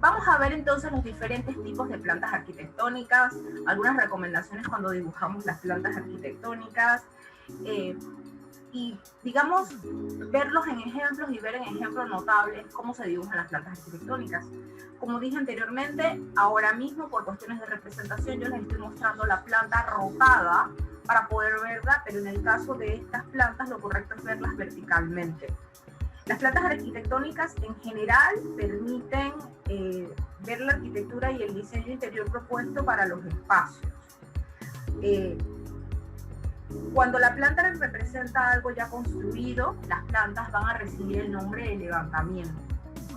Vamos a ver entonces los diferentes tipos de plantas arquitectónicas, algunas recomendaciones cuando dibujamos las plantas arquitectónicas, y digamos, verlos en ejemplos y ver en ejemplos notables cómo se dibujan las plantas arquitectónicas. Como dije anteriormente, ahora mismo por cuestiones de representación yo les estoy mostrando la planta rotada para poder verla, pero en el caso de estas plantas lo correcto es verlas verticalmente. Las plantas arquitectónicas en general permiten ver la arquitectura y el diseño interior propuesto para los espacios. Cuando la planta representa algo ya construido, las plantas van a recibir el nombre de levantamiento.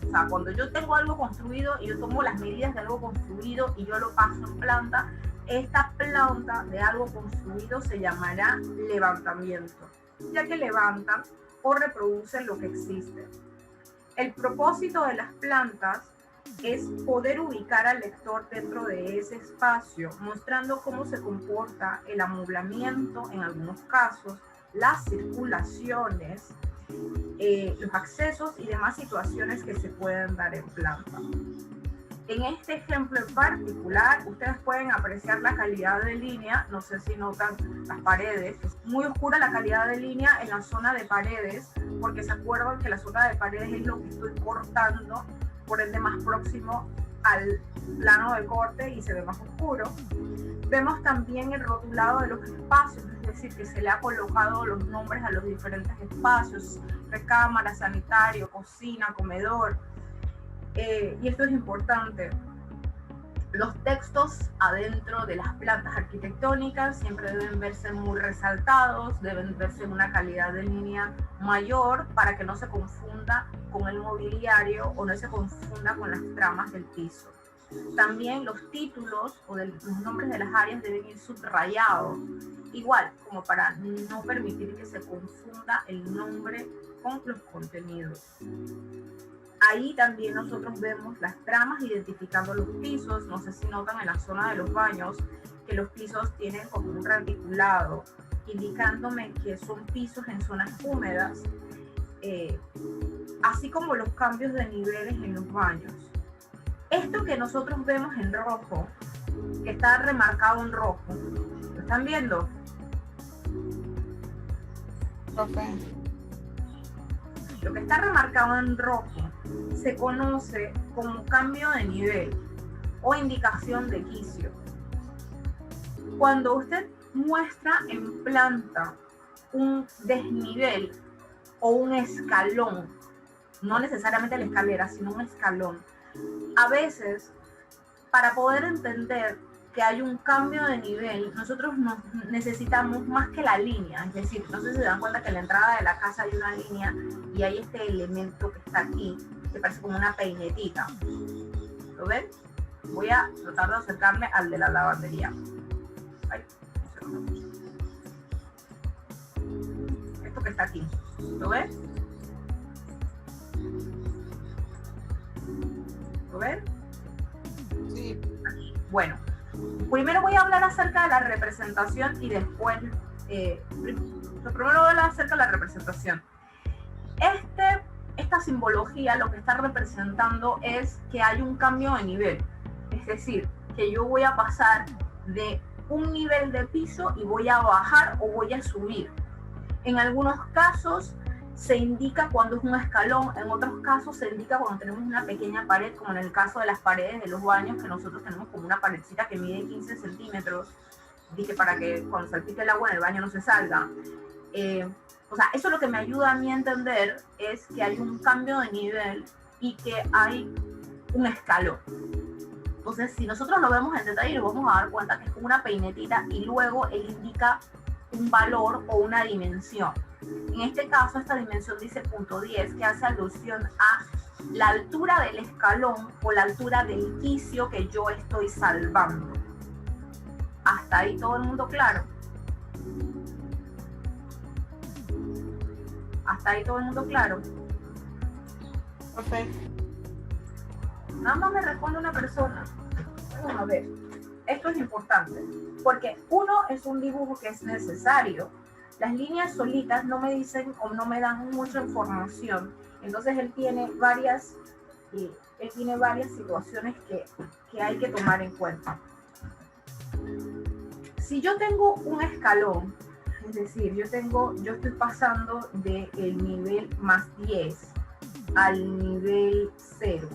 O sea, cuando yo tengo algo construido y yo tomo las medidas de algo construido y yo lo paso en planta, esta planta de algo construido se llamará levantamiento, ya que levantan o reproducen lo que existe. El propósito de las plantas es poder ubicar al lector dentro de ese espacio, mostrando cómo se comporta el amoblamiento en algunos casos, las circulaciones, los accesos y demás situaciones que se pueden dar en planta. En este ejemplo en particular, ustedes pueden apreciar la calidad de línea, no sé si notan las paredes, es muy oscura la calidad de línea en la zona de paredes, porque se acuerdan que la zona de paredes es lo que estoy cortando, por ende más próximo al plano de corte y se ve más oscuro. Vemos también el rotulado de los espacios, es decir, que se le ha colocado los nombres a los diferentes espacios, recámara, sanitario, cocina, comedor. Y esto es importante. Los textos adentro de las plantas arquitectónicas siempre deben verse muy resaltados, deben verse en una calidad de línea mayor para que no se confunda con el mobiliario o no se confunda con las tramas del piso. También los títulos o los nombres de las áreas deben ir subrayados, igual como para no permitir que se confunda el nombre con los contenidos. Ahí también nosotros vemos las tramas identificando los pisos. No sé si notan en la zona de los baños que los pisos tienen como un reticulado, indicándome que son pisos en zonas húmedas, así como los cambios de niveles en los baños. Esto que nosotros vemos en rojo, que está remarcado en rojo, ¿lo están viendo? Profe. Lo que está remarcado en rojo se conoce como cambio de nivel o indicación de quicio. Cuando usted muestra en planta un desnivel o un escalón, no necesariamente la escalera, sino un escalón, a veces para poder entender que hay un cambio de nivel, nosotros necesitamos más que la línea, es decir, no sé si se dan cuenta que en la entrada de la casa hay una línea y hay este elemento que está aquí, que parece como una peinetita. ¿Lo ven? Voy a tratar de acercarme al de la lavandería. Ay, esto que está aquí, ¿lo ven? ¿Lo ven? Sí. Bueno. Primero voy a hablar acerca de la representación y después, primero voy a hablar acerca de la representación. Esta simbología lo que está representando es que hay un cambio de nivel, es decir, que yo voy a pasar de un nivel de piso y voy a bajar o voy a subir. En algunos casos se indica cuando es un escalón, en otros casos se indica cuando tenemos una pequeña pared, como en el caso de las paredes de los baños, que nosotros tenemos como una paredcita que mide 15 centímetros, dije, para que cuando salpique el agua en el baño no se salga. O sea, eso lo que me ayuda a mí a entender es que hay un cambio de nivel y que hay un escalón. Entonces, si nosotros lo vemos en detalle, nos vamos a dar cuenta que es como una peinetita y luego él indica un valor o una dimensión. En este caso, esta dimensión dice punto 10, que hace alusión a la altura del escalón o la altura del quicio que yo estoy salvando. ¿Hasta ahí todo el mundo claro? ¿Hasta ahí todo el mundo claro? Profe. Nada más me responde una persona. Vamos a ver. Esto es importante, porque uno es un dibujo que es necesario. Las líneas solitas no me dicen o no me dan mucha información. Entonces él tiene varias él tiene varias situaciones que hay que tomar en cuenta. Si yo tengo un escalón, es decir, yo estoy pasando del nivel más 10 al nivel 0.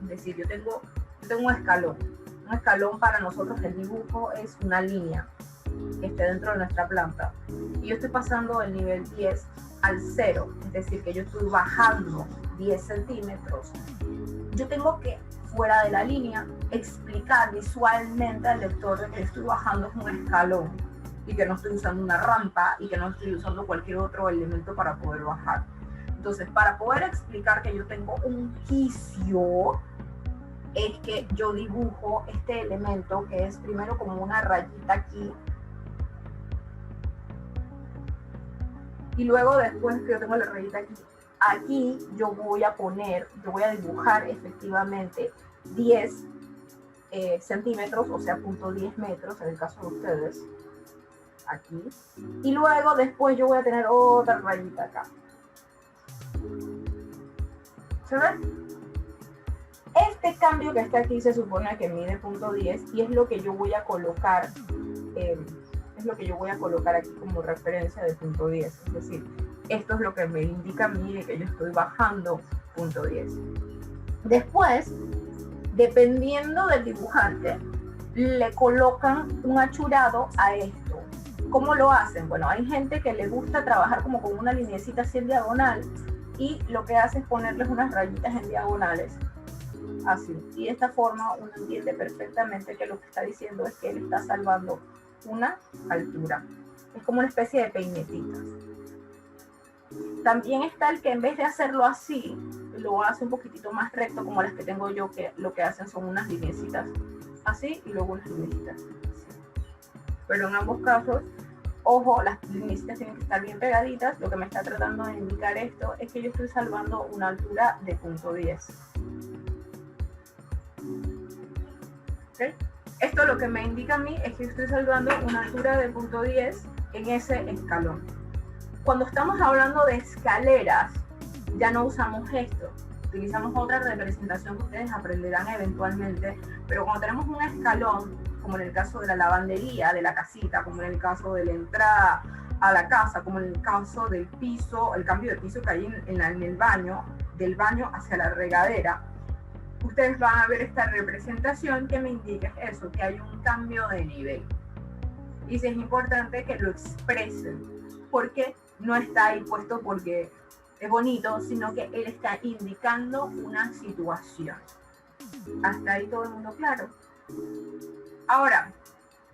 Es decir, yo tengo un escalón. Un escalón para nosotros, el dibujo es una línea que esté dentro de nuestra planta. Y yo estoy pasando del nivel 10 al 0, es decir, que yo estoy bajando 10 centímetros. Yo tengo que, fuera de la línea, explicar visualmente al lector de que estoy bajando un escalón y que no estoy usando una rampa y que no estoy usando cualquier otro elemento para poder bajar. Entonces, para poder explicar que yo tengo un quicio, es que yo dibujo este elemento que es primero como una rayita aquí, y luego después que yo tengo la rayita aquí yo voy a dibujar efectivamente 10 centímetros, o sea, 0.10 metros en el caso de ustedes, aquí, y luego después yo voy a tener otra rayita acá. ¿Se ve? Este cambio que está aquí se supone que mide 0.10 y es lo que yo voy a colocar, aquí como referencia de 0.10. Es decir, esto es lo que me indica a mí de que yo estoy bajando 0.10. Después, dependiendo del dibujante, le colocan un achurado a esto. ¿Cómo lo hacen? Bueno, hay gente que le gusta trabajar como con una lineecita así en diagonal y lo que hace es ponerles unas rayitas en diagonales. Así. Y de esta forma uno entiende perfectamente que lo que está diciendo es que él está salvando una altura. Es como una especie de peinetitas. También está el que en vez de hacerlo así, lo hace un poquitito más recto, como las que tengo yo, que lo que hacen son unas lineecitas así y luego unas lineecitas así. Pero en ambos casos, ojo, las lineecitas tienen que estar bien pegaditas. Lo que me está tratando de indicar esto es que yo estoy salvando una altura de 0.10. ¿Okay? Esto lo que me indica a mí es que estoy salvando una altura de 0.10 en ese escalón. Cuando estamos hablando de escaleras, ya no usamos esto. Utilizamos otra representación que ustedes aprenderán eventualmente, pero cuando tenemos un escalón, como en el caso de la lavandería, de la casita, como en el caso de la entrada a la casa, como en el caso del piso, el cambio de piso que hay en el baño, del baño hacia la regadera, ustedes van a ver esta representación que me indica eso, que hay un cambio de nivel. Y sí es importante que lo expresen, porque no está ahí puesto porque es bonito, sino que él está indicando una situación. Hasta ahí todo el mundo claro. Ahora,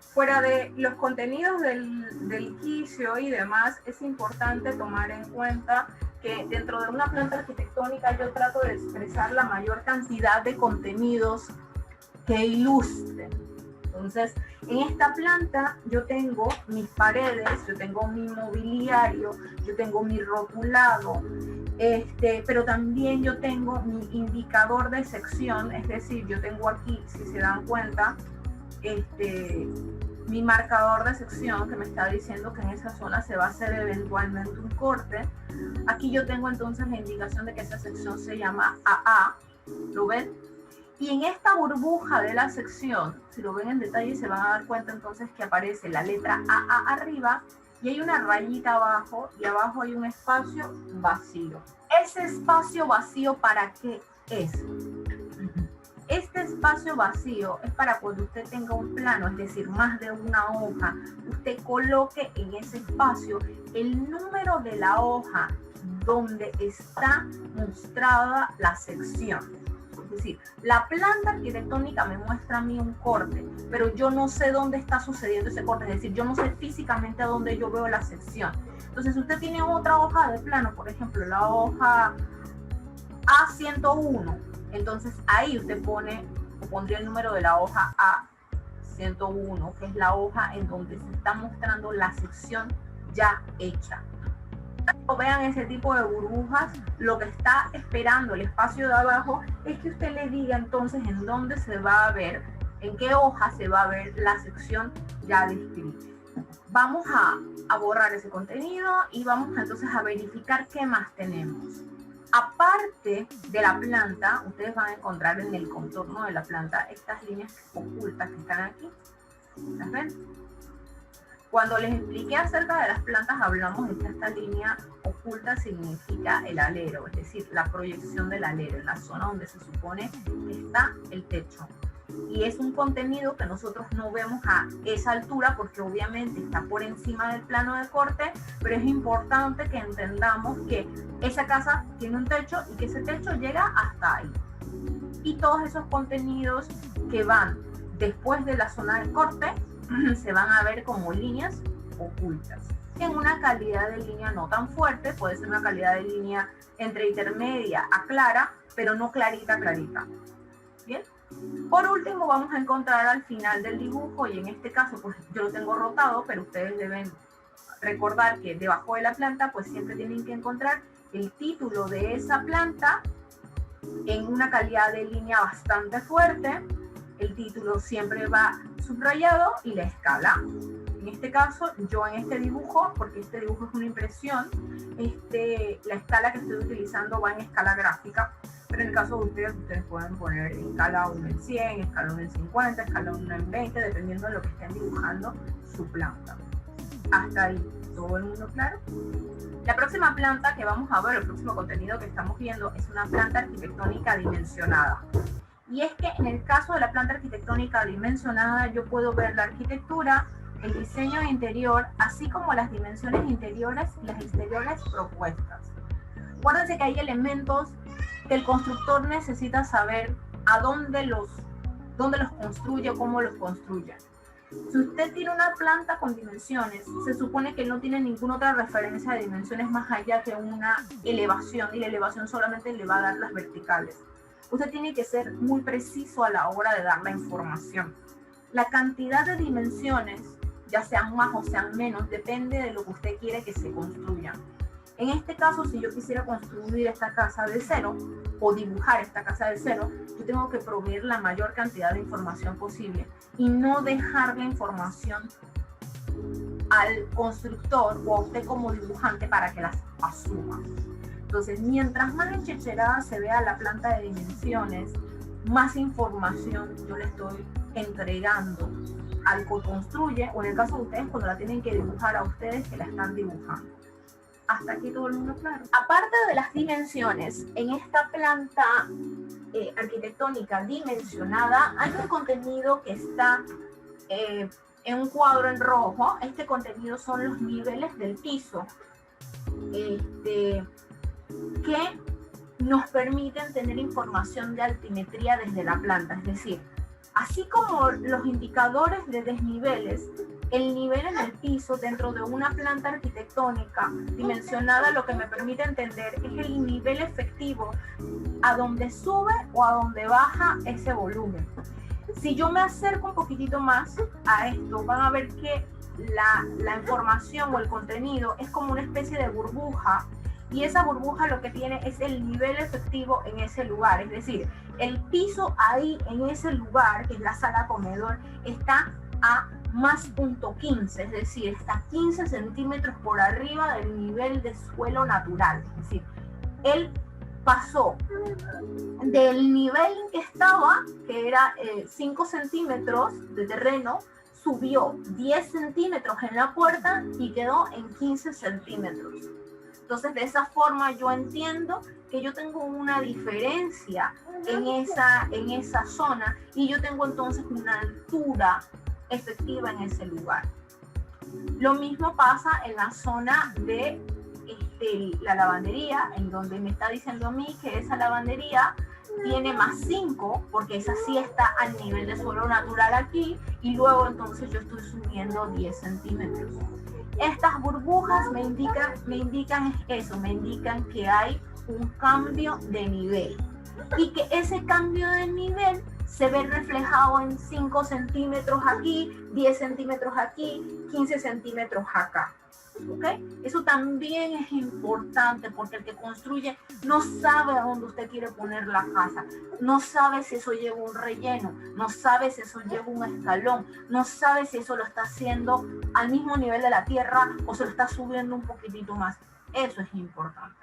fuera de los contenidos del quicio y demás, es importante tomar en cuenta que dentro de una planta arquitectónica yo trato de expresar la mayor cantidad de contenidos que ilustren. Entonces, en esta planta yo tengo mis paredes, yo tengo mi mobiliario, yo tengo mi rotulado, pero también yo tengo mi indicador de sección, es decir, yo tengo aquí, si se dan cuenta, mi marcador de sección que me está diciendo que en esa zona se va a hacer eventualmente un corte. Aquí yo tengo entonces la indicación de que esa sección se llama AA, ¿lo ven? Y en esta burbuja de la sección, si lo ven en detalle, se van a dar cuenta entonces que aparece la letra AA arriba y hay una rayita abajo y abajo hay un espacio vacío. ¿Ese espacio vacío para qué es? Este espacio vacío es para cuando usted tenga un plano, es decir, más de una hoja, usted coloque en ese espacio el número de la hoja donde está mostrada la sección. Es decir, la planta arquitectónica me muestra a mí un corte, pero yo no sé dónde está sucediendo ese corte, es decir, yo no sé físicamente a dónde yo veo la sección. Entonces, usted tiene otra hoja de plano, por ejemplo, la hoja A101, entonces ahí usted pondría el número de la hoja A101, que es la hoja en donde se está mostrando la sección ya hecha. Cuando vean ese tipo de burbujas, lo que está esperando el espacio de abajo es que usted le diga entonces en dónde se va a ver, en qué hoja se va a ver la sección ya descrita. Vamos a borrar ese contenido y vamos entonces a verificar qué más tenemos. Aparte de la planta, ustedes van a encontrar en el contorno de la planta estas líneas ocultas que están aquí. ¿Las ven? Cuando les expliqué acerca de las plantas, hablamos de que esta línea oculta significa el alero, es decir, la proyección del alero, en la zona donde se supone que está el techo. Y es un contenido que nosotros no vemos a esa altura porque obviamente está por encima del plano de corte, pero es importante que entendamos que esa casa tiene un techo y que ese techo llega hasta ahí. Y todos esos contenidos que van después de la zona de corte se van a ver como líneas ocultas. En una calidad de línea no tan fuerte, puede ser una calidad de línea entre intermedia a clara, pero no clarita, clarita. ¿Bien? Por último, vamos a encontrar al final del dibujo, y en este caso pues yo lo tengo rotado, pero ustedes deben recordar que debajo de la planta pues siempre tienen que encontrar el título de esa planta en una calidad de línea bastante fuerte. El título siempre va subrayado y la escala. En este caso, yo en este dibujo, porque este dibujo es una impresión, la escala que estoy utilizando va en escala gráfica, pero en el caso de ustedes pueden poner escala 1 en 100, escala 1 en 50, escala 1 en 20, dependiendo de lo que estén dibujando su planta. Hasta ahí, ¿todo el mundo claro? La próxima planta que vamos a ver, el próximo contenido que estamos viendo, es una planta arquitectónica dimensionada. Y es que en el caso de la planta arquitectónica dimensionada, yo puedo ver la arquitectura, el diseño interior, así como las dimensiones interiores y las exteriores propuestas. Acuérdense que hay elementos que el constructor necesita saber a dónde los construye o cómo los construye. Si usted tiene una planta con dimensiones, se supone que no tiene ninguna otra referencia de dimensiones más allá que una elevación, y la elevación solamente le va a dar las verticales. Usted tiene que ser muy preciso a la hora de dar la información. La cantidad de dimensiones, ya sean más o sean menos, depende de lo que usted quiere que se construya. En este caso, si yo quisiera construir esta casa de cero o dibujar esta casa de cero, yo tengo que proveer la mayor cantidad de información posible y no dejar la información al constructor o a usted como dibujante para que las asuma. Entonces, mientras más enchecherada se vea la planta de dimensiones, más información yo le estoy entregando al que construye, o en el caso de ustedes, cuando la tienen que dibujar a ustedes que la están dibujando. Hasta aquí todo el mundo claro. Aparte de las dimensiones, en esta planta arquitectónica dimensionada, hay un contenido que está en un cuadro en rojo. Este contenido son los niveles del piso, que nos permiten tener información de altimetría desde la planta. Es decir, así como los indicadores de desniveles, el nivel en el piso dentro de una planta arquitectónica dimensionada lo que me permite entender es el nivel efectivo a donde sube o a donde baja ese volumen. Si yo me acerco un poquitito más a esto, van a ver que la información o el contenido es como una especie de burbuja, y esa burbuja lo que tiene es el nivel efectivo en ese lugar. Es decir, el piso ahí en ese lugar, que es la sala comedor, está a más punto 15, es decir, está 15 centímetros por arriba del nivel de suelo natural. Es decir, él pasó del nivel en que estaba, que era 5 centímetros de terreno, subió 10 centímetros en la puerta y quedó en 15 centímetros. Entonces, de esa forma yo entiendo que yo tengo una diferencia en esa zona, y yo tengo entonces una altura efectiva en ese lugar. Lo mismo pasa en la zona de la lavandería, en donde me está diciendo a mí que esa lavandería tiene más 5, porque esa sí está al nivel de suelo natural aquí, y luego entonces yo estoy subiendo 10 centímetros. Estas burbujas me indican eso, me indican que hay un cambio de nivel, y que ese cambio de nivel se ve reflejado en 5 centímetros aquí, 10 centímetros aquí, 15 centímetros acá. ¿Ok? Eso también es importante, porque el que construye no sabe a dónde usted quiere poner la casa, no sabe si eso lleva un relleno, no sabe si eso lleva un escalón, no sabe si eso lo está haciendo al mismo nivel de la tierra o se lo está subiendo un poquitito más. Eso es importante.